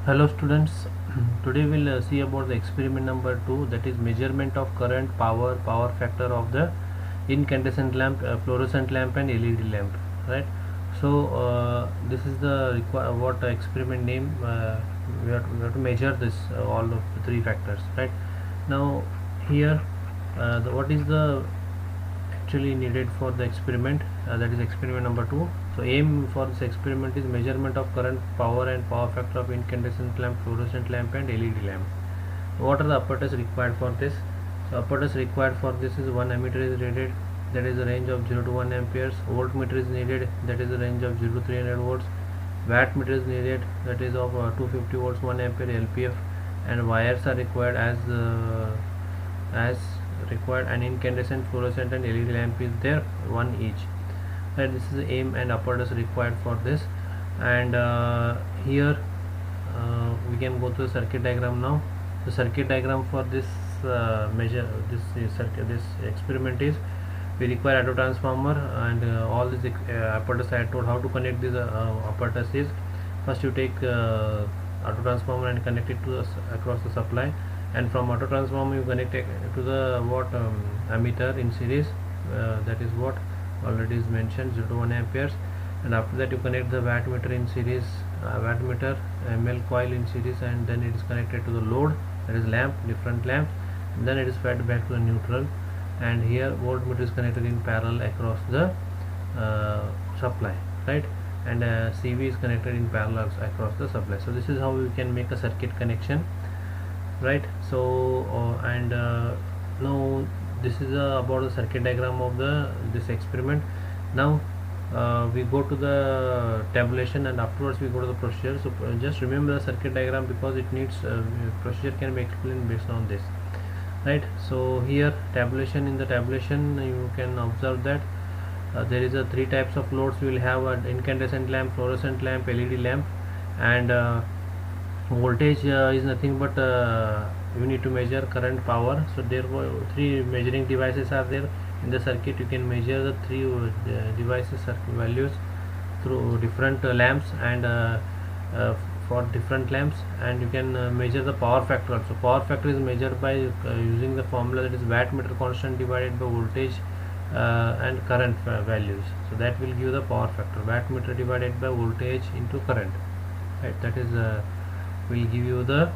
Hello students, today we'll see about the experiment number 2, that is measurement of current, power factor of the incandescent lamp, fluorescent lamp and LED lamp, right? So this is the what experiment name. We have to measure this all of the three factors, right? Now here what is the actually needed for the experiment, that is experiment number 2. So aim for this experiment is measurement of current, power and power factor of incandescent lamp, fluorescent lamp and LED lamp. What are the apparatus required for this? So apparatus required for this is one ammeter is needed, that is the range of 0 to 1 amperes. Voltmeter is needed, that is the range of 0 to 300 volts. Wattmeter is needed, that is of 250 volts 1 ampere LPF. And wires are required as required. An incandescent, fluorescent and LED lamp is there, one each, right? This is the aim and apparatus required for this. And here we can go to the circuit diagram now. The circuit diagram for this this experiment is, we require auto transformer and all this apparatus I told how to connect this apparatus is, first you take auto transformer and connect it to across the supply, and from auto transformer you connect it to the ammeter in series, that is what already is mentioned, 0 to 1 amperes. And after that you connect the wattmeter in series, wattmeter ml coil in series, and then it is connected to the load, that is lamp, different lamps, and then it is fed back to the neutral. And here voltmeter is connected in parallel across the supply, right? And CV is connected in parallel across the supply. So this is how we can make a circuit connection, right? So now this is about the circuit diagram of this experiment. Now we go to the tabulation and afterwards we go to the procedure. So just remember the circuit diagram because it needs procedure can be explained based on this, right? So here tabulation, in the tabulation you can observe that there is a three types of loads. We will have an incandescent lamp, fluorescent lamp, LED lamp. And voltage is nothing but you need to measure current, power. So therefore three measuring devices are there in the circuit. You can measure the three devices values through different lamps and for different lamps. And you can measure the power factor also. Power factor is measured by using the formula, that is wattmeter constant divided by voltage and current values. So that will give the power factor, wattmeter divided by voltage into current, right? That is will give you the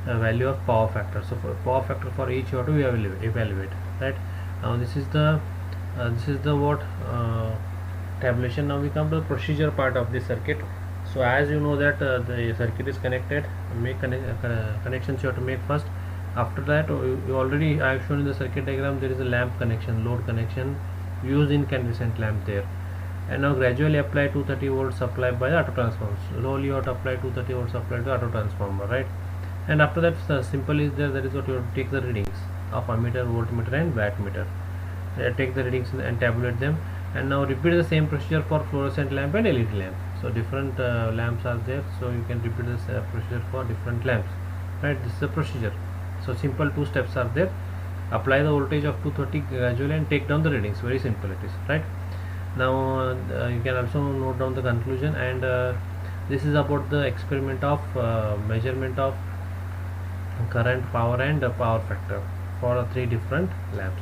value of power factor. So for power factor for each you have to evaluate, right? Now this is the what tabulation. Now we come to the procedure part of this circuit. So as you know that the circuit is connected, make connections you have to make first. After that you already I have shown in the circuit diagram, there is a lamp connection, load connection, used incandescent lamp there. And now gradually apply 230 volt supply by the auto transformer. Slowly you have to apply 230 volt supply to auto transformer, right? And after that simple is there, that is what you have to take the readings of ammeter, voltmeter and wattmeter. Take the readings and tabulate them. And now repeat the same procedure for fluorescent lamp and LED lamp. So different lamps are there, so you can repeat this procedure for different lamps, right? This is the procedure. So simple two steps are there. Apply the voltage of 230 gradually and take down the readings. Very simple it is, right? Now you can also note down the conclusion. And this is about the experiment of measurement of current, power and power factor for three different lamps.